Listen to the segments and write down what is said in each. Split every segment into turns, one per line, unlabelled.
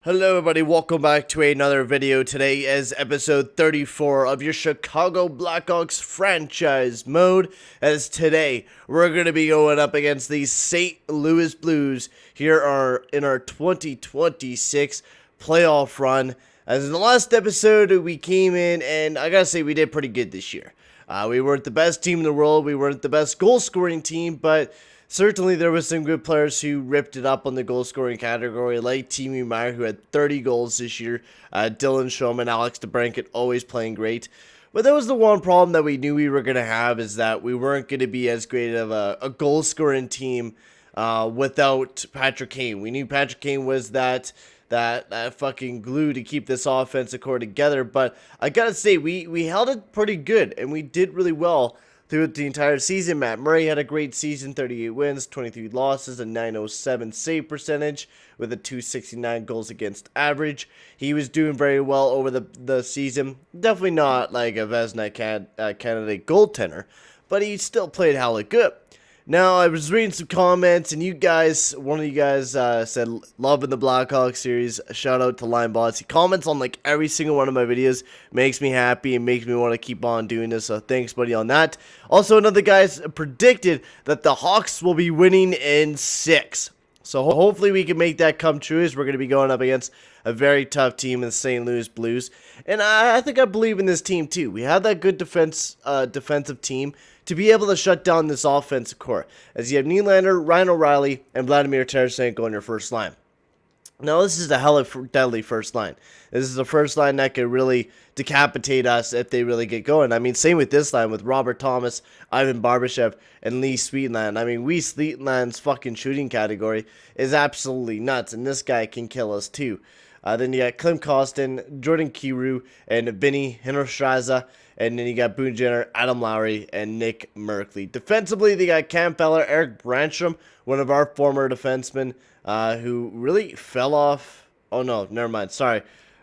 Hello everybody, welcome back to another video. Today is episode 34 of your Chicago Blackhawks franchise mode. As today, we're going to be going up against the St. Louis Blues here in our 2026 playoff run. As in the last episode, we came in and I gotta say we did pretty good this year. We weren't the best team in the world, we weren't the best goal scoring team, but certainly, there was some good players who ripped it up on the goal-scoring category, like Timo Meier, who had 30 goals this year. Dylan Showman, Alex DeBrincat, always playing great. But that was the one problem that we knew we were going to have, is that we weren't going to be as great of a goal-scoring team without Patrick Kane. We knew Patrick Kane was that fucking glue to keep this offensive core together. But I got to say, we held it pretty good, and we did really well throughout the entire season. Matt Murray had a great season, 38 wins, 23 losses, a .907 save percentage with a .269 goals against average. He was doing very well over the season. Definitely not like a Vezina candidate goaltender, but he still played hella good. Now, I was reading some comments, and one of you guys said, loving the Blackhawks series. Shout out to Linebots. He comments on like every single one of my videos. Makes me happy and makes me want to keep on doing this. So thanks, buddy, on that. Also, another guys predicted that the Hawks will be winning in 6. So hopefully we can make that come true, as we're going to be going up against a very tough team in the St. Louis Blues. And I think I believe in this team too. We have that good defensive team to be able to shut down this offensive core, as you have Nylander, Ryan O'Reilly, and Vladimir Tarasenko on your first line. Now, this is a hella deadly first line. This is the first line that could really decapitate us if they really get going. I mean, same with this line with Robert Thomas, Ivan Barbashev, and Lee Sweetland. I mean, Lee Sweetland's fucking shooting category is absolutely nuts, and this guy can kill us too. Then you got Klim Kostin, Jordan Kyrou, and Vinny Hinterstraza. And then you got Boone Jenner, Adam Lowry, and Nick Merkley. Defensively, they got Cam Feller, Eric Branstrom, one of our former defensemen, who really fell off. Oh, no, never mind. Sorry.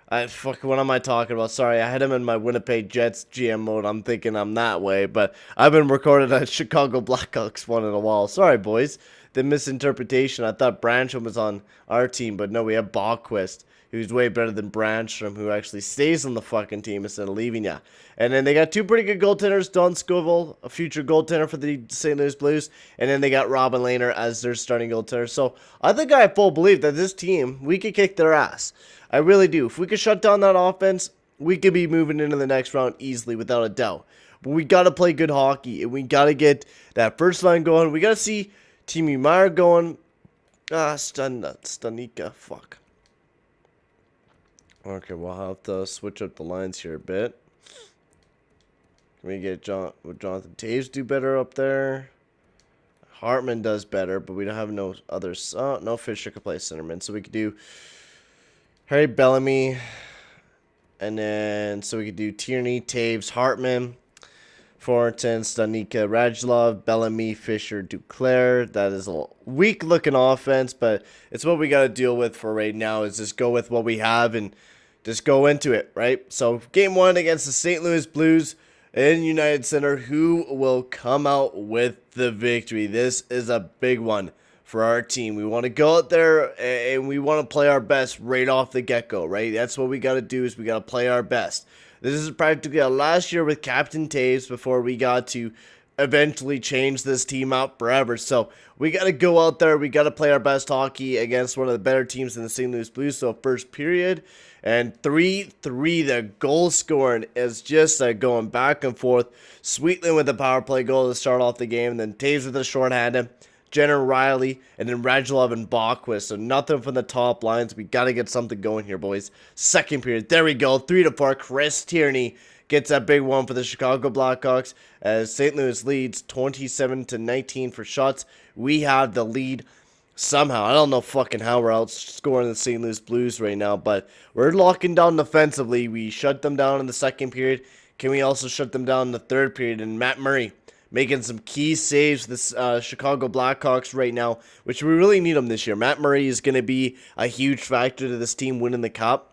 What am I talking about? Sorry, I had him in my Winnipeg Jets GM mode. I'm thinking I'm that way, but I've been recording a Chicago Blackhawks one in a while. Sorry, boys. The misinterpretation. I thought Branstrom was on our team, but no, we have Bachquist, who's way better than Branstrom, who actually stays on the fucking team instead of leaving ya. And then they got two pretty good goaltenders, Don Scoville, a future goaltender for the St. Louis Blues, and then they got Robin Lehner as their starting goaltender. So I think I have full belief that this team, we could kick their ass. I really do. If we could shut down that offense, we could be moving into the next round easily, without a doubt. But we got to play good hockey, and we got to get that first line going. We got to see Timo Meier going. Stanika, fuck. Okay, we'll have to switch up the lines here a bit. Can we get Jonathan Toews do better up there? Hartman does better, but we don't have no others. No Fisher can play centerman, so we could do Harry Bellamy, and then so we could do Tierney, Toews, Hartman, Thornton, Stanika, Radulov, Bellamy, Fisher, Duclair. That is a weak-looking offense, but it's what we got to deal with for right now, is just go with what we have and just go into it, right? So, game 1 against the St. Louis Blues in United Center. Who will come out with the victory? This is a big one for our team. We want to go out there and we want to play our best right off the get-go, right? That's what we got to do, is we got to play our best. This is practically our last year with Captain Toews before we got to eventually change this team out forever. So we got to go out there. We got to play our best hockey against one of the better teams in the St. Louis Blues. So first period, and 3-3, the goal scoring is just going back and forth. Sweetland with a power play goal to start off the game, and then Toews with a shorthanded. Jenner, Riley, and then Radulov and Bachquist. So nothing from the top lines. We got to get something going here, boys. Second period. There we go. 3-4. Chris Tierney gets that big one for the Chicago Blackhawks as St. Louis leads 27-19 for shots. We have the lead somehow. I don't know fucking how we're outscoring the St. Louis Blues right now, but we're locking down defensively. We shut them down in the second period. Can we also shut them down in the third period? And Matt Murray making some key saves for the Chicago Blackhawks right now, which we really need them this year. Matt Murray is going to be a huge factor to this team winning the Cup.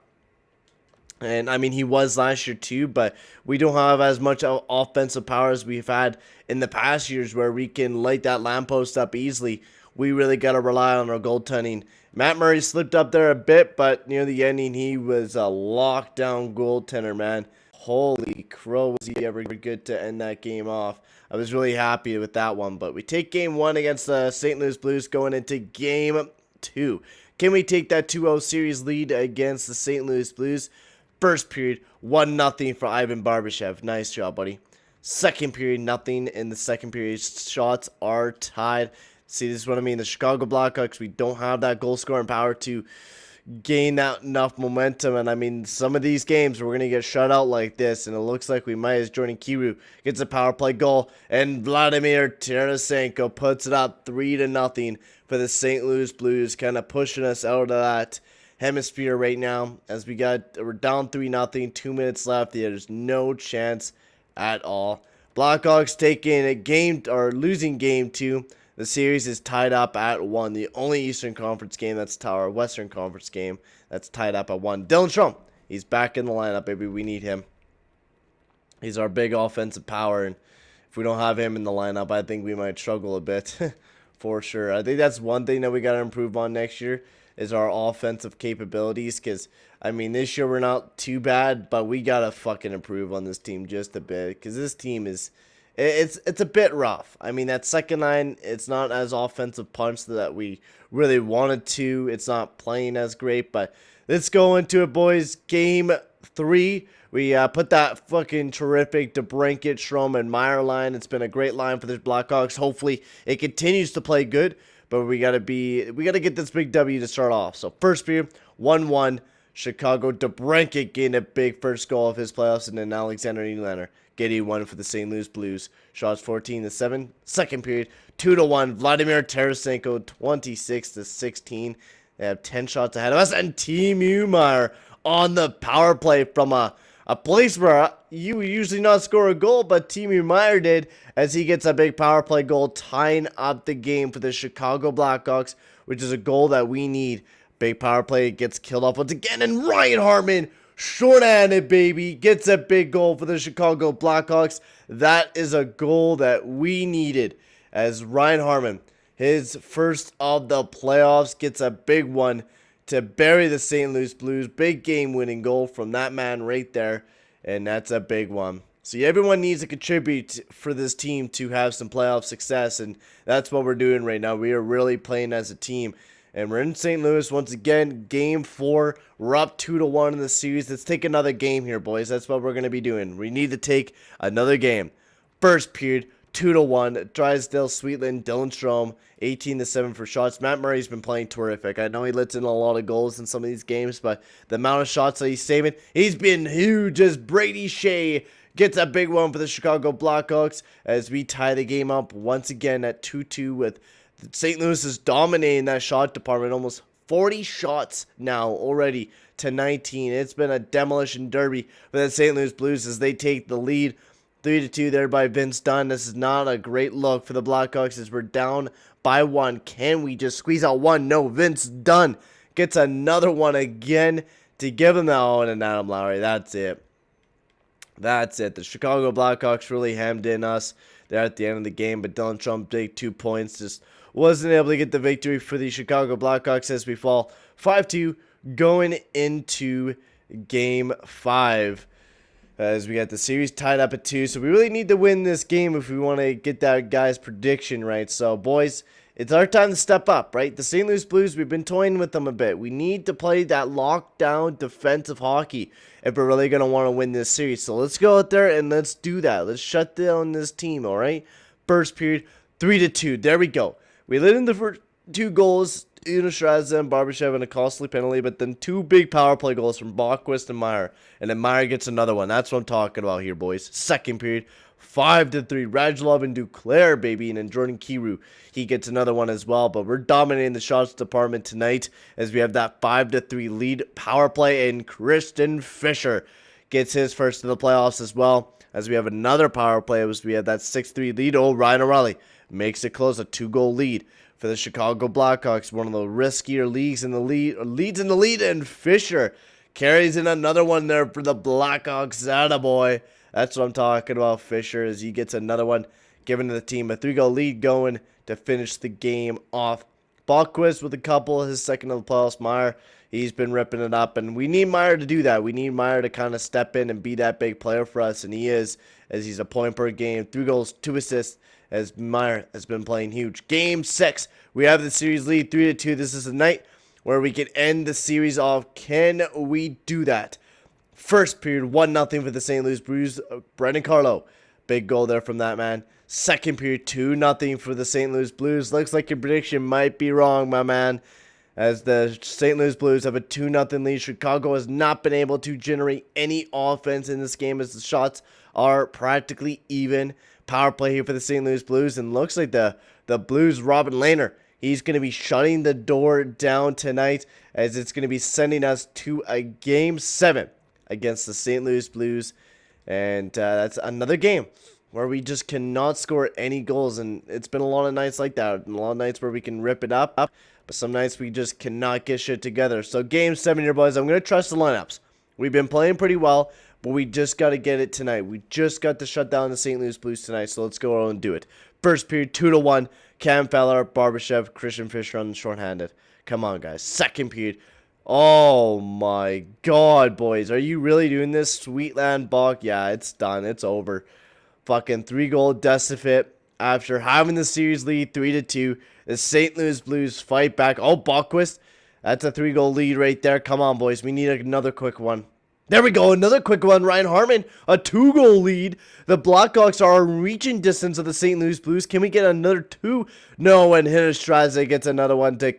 And, I mean, he was last year too, but we don't have as much offensive power as we've had in the past years, where we can light that lamppost up easily. We really got to rely on our goaltending Matt Murray slipped up there a bit, but near the ending, he was a lockdown goaltender, man. Holy crow, was he ever good to end that game off. I was really happy with that one, but we take game 1 against the St. Louis Blues going into game 2. Can we take that 2-0 series lead against the St. Louis Blues? First period, 1-0 for Ivan Barbashev. Nice job, buddy. Second period, nothing. In the second period, shots are tied. See, this is what I mean. The Chicago Blackhawks, we don't have that goal scoring power to gain that enough momentum. And I mean, some of these games we're going to get shut out like this. And it looks like we might, as Jordan Kyrou gets a power play goal. And Vladimir Tarasenko puts it up 3-0 for the St. Louis Blues. Kind of pushing us out of that hemisphere right now. As we're down 3-0, 2 minutes left. There's no chance at all. Blackhawks taking a game, or losing game 2. The series is tied up at 1. The only Eastern Conference game that's tied, or Western Conference game that's tied up at 1. Dylan Strome, he's back in the lineup, baby. We need him. He's our big offensive power, and if we don't have him in the lineup, I think we might struggle a bit, for sure. I think that's one thing that we got to improve on next year, is our offensive capabilities, because, I mean, this year we're not too bad, but we got to fucking improve on this team just a bit, because this team is... It's a bit rough. I mean, that second line, it's not as offensive punch that we really wanted to. It's not playing as great, but let's go into it, boys. Game 3. We put that fucking terrific DeBrincat, Strome, and Meier line. It's been a great line for the Blackhawks. Hopefully, it continues to play good, but we gotta get this big W to start off. So first period, 1-1. Chicago. DeBrincat getting a big first goal of his playoffs, and then Alexander Nylander getting one for the St. Louis Blues. Shots 14-7. Second period, 2-1. Vladimir Tarasenko, 26-16. They have 10 shots ahead of us, and Timo Meier on the power play from a place where you usually not score a goal, but Timo Meier did, as he gets a big power play goal, tying up the game for the Chicago Blackhawks, which is a goal that we need. Big power play gets killed off once again, and Ryan Hartman, short-handed, baby, gets a big goal for the Chicago Blackhawks. That is a goal that we needed, as Ryan Hartman, his first of the playoffs, gets a big one to bury the St. Louis Blues. Big game-winning goal from that man right there, and that's a big one. So everyone needs to contribute for this team to have some playoff success, and that's what we're doing right now. We are really playing as a team. And we're in St. Louis once again, game 4. We're up 2-1 in the series. Let's take another game here, boys. That's what we're going to be doing. We need to take another game. First period, 2-1. Drysdale, Sweetland, Dylan Strome, 18-7 for shots. Matt Murray's been playing terrific. I know he lets in a lot of goals in some of these games, but the amount of shots that he's saving, he's been huge, as Brady Skjei gets a big one for the Chicago Blackhawks, as we tie the game up once again at 2-2, with St. Louis is dominating that shot department. Almost 40 shots now already to 19. It's been a demolition derby for the St. Louis Blues as they take the lead 3-2 there by Vince Dunn. This is not a great look for the Blackhawks as we're down by 1. Can we just squeeze out one? No, Vince Dunn gets another one again to give him that one, and Adam Lowry. That's it. That's it. The Chicago Blackhawks really hemmed in us there at the end of the game, but Dylan Strome, big 2 points, just wasn't able to get the victory for the Chicago Blackhawks as we fall 5-2 going into game 5. As we got the series tied up at 2, so we really need to win this game if we want to get that guy's prediction right. So, boys, it's our time to step up, right? The St. Louis Blues, we've been toying with them a bit. We need to play that lockdown defensive hockey if we're really going to want to win this series. So let's go out there and let's do that. Let's shut down this team, all right? First period, 3-2. There we go. We let in the first 2 goals, Straza and Barbashev, and a costly penalty, but then 2 big power play goals from Bachquist and Meier, and then Meier gets another one. That's what I'm talking about here, boys. Second period, 5-3. Radulov and Duclair, baby, and then Jordan Kyrou, he gets another one as well. But we're dominating the shots department tonight as we have that 5-3 lead power play, and Kristen Fisher gets his first of the playoffs as well. As we have another power play, as we have that 6-3 lead. Oh, Ryan O'Reilly makes it close, a 2-goal lead for the Chicago Blackhawks, one of the riskier leads in the lead, and Fisher carries in another one there for the Blackhawks. Attaboy. That's what I'm talking about, Fisher, as he gets another one, giving the team a 3-goal lead going to finish the game off Ballquist with a couple, his second of the playoffs. Meier, he's been ripping it up, and we need Meier to do that. We need Meier to kind of step in and be that big player for us, and he is, as he's a point per game, 3 goals, 2 assists, as Meier has been playing huge. Game 6, we have the series lead 3-2. This is a night where we can end the series off. Can we do that? First period, 1-0 for the St. Louis Blues. Brendan Carlo, big goal there from that man. Second period, 2-0 for the St. Louis Blues. Looks like your prediction might be wrong, my man, as the St. Louis Blues have a 2-0 lead. Chicago has not been able to generate any offense in this game as the shots are practically even. Power play here for the St. Louis Blues, and looks like the Blues, Robin Lehner, he's going to be shutting the door down tonight, as it's going to be sending us to a Game 7 against the St. Louis Blues. And that's another game where we just cannot score any goals. And it's been a lot of nights like that. A lot of nights where we can rip it up. But some nights we just cannot get shit together. So Game 7 here, boys. I'm going to trust the lineups. We've been playing pretty well, but we just got to get it tonight. We just got to shut down the St. Louis Blues tonight. So let's go and do it. First period, 2-1. Cam Feller, Barbashev, Christian Fischer on the shorthanded. Come on, guys. Second period. Oh my god, boys. Are you really doing this? Sweetland Bach. Yeah, it's done. It's over. Fucking 3-goal deficit after having the series lead 3-2. The St. Louis Blues fight back. Oh, Ballquist. That's a 3-goal lead right there. Come on, boys. We need another quick one. There we go. Another quick one. Ryan Hartman, a 2-goal lead. The Blackhawks are in reaching distance of the St. Louis Blues. Can we get another 2? No, and Hinnerstrasse gets another one to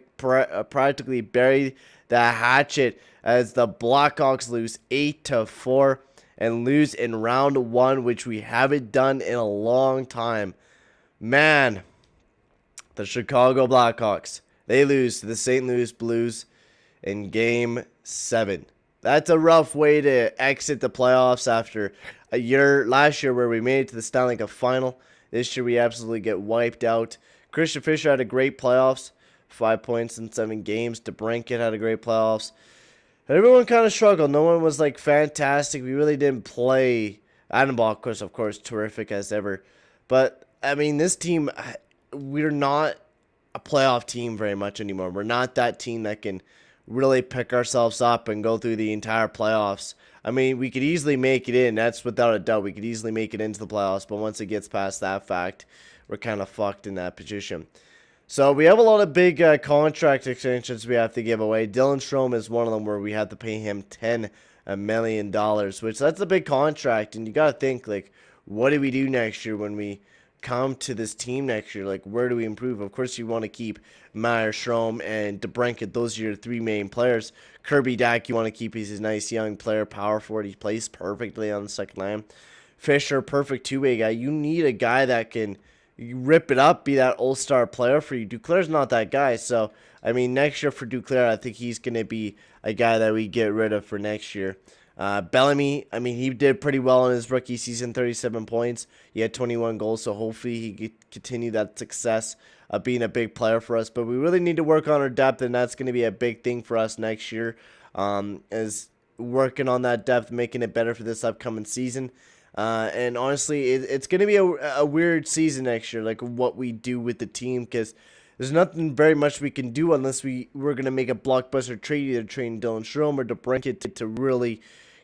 practically bury the hatchet as the Blackhawks lose 8-4 and lose in round 1, which we haven't done in a long time. Man, the Chicago Blackhawks, they lose to the St. Louis Blues in Game 7. That's a rough way to exit the playoffs after a year, last year, where we made it to the Stanley Cup final. This year we absolutely get wiped out. Christian Fischer had a great playoffs. 5 points in 7 games. DeBrincat had a great playoffs. Everyone kind of struggled. No one was like fantastic. We really didn't play. Adam Ballquist, of course, terrific as ever. But I mean, this team, we're not a playoff team very much anymore. We're not that team that can really pick ourselves up and go through the entire playoffs. I mean, we could easily make it in. That's without a doubt. We could easily make it into the playoffs. But once it gets past that fact, we're kind of fucked in that position. So we have a lot of big contract extensions we have to give away. Dylan Strome is one of them where we have to pay him $10 million, which that's a big contract. And you got to think, like, what do we do next year when we come to this team next year? Like, where do we improve? Of course, you want to keep Meier, Strome, and DeBrincat. Those are your 3 main players. Kirby Dack, you want to keep. He's a nice young player, power forward. He plays perfectly on the second line. Fischer, perfect 2-way guy. You need a guy that can rip it up, be that all-star player for you. Duclair's not that guy. So, I mean, next year for Duclair, I think he's going to be a guy that we get rid of for next year. Bellamy, I mean, he did pretty well in his rookie season, 37 points. He had 21 goals, so hopefully he could continue that success of being a big player for us. But we really need to work on our depth, and that's going to be a big thing for us next year, is working on that depth, making it better for this upcoming season. And honestly, it's going to be a weird season next year, like what we do with the team, because there's nothing very much we can do unless we're going to make a blockbuster trade, either trading Dylan Strome or DeBrincat to really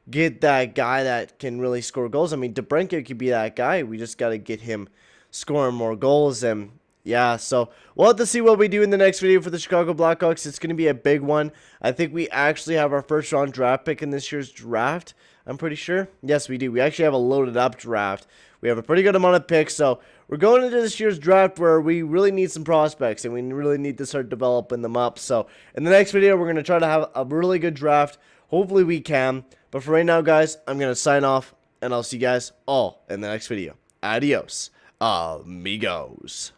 get that guy that can really score goals. I mean, DeBrincat could be that guy. We just got to get him scoring more goals. And yeah, so we'll have to see what we do in the next video for the Chicago Blackhawks. It's going to be a big one. I think we actually have our first round draft pick in this year's draft. I'm pretty sure. Yes, we do. We actually have a loaded up draft. We have a pretty good amount of picks. So we're going into this year's draft where we really need some prospects and we really need to start developing them up. So in the next video, we're going to try to have a really good draft. Hopefully we can. But for right now, guys, I'm going to sign off and I'll see you guys all in the next video. Adios, amigos.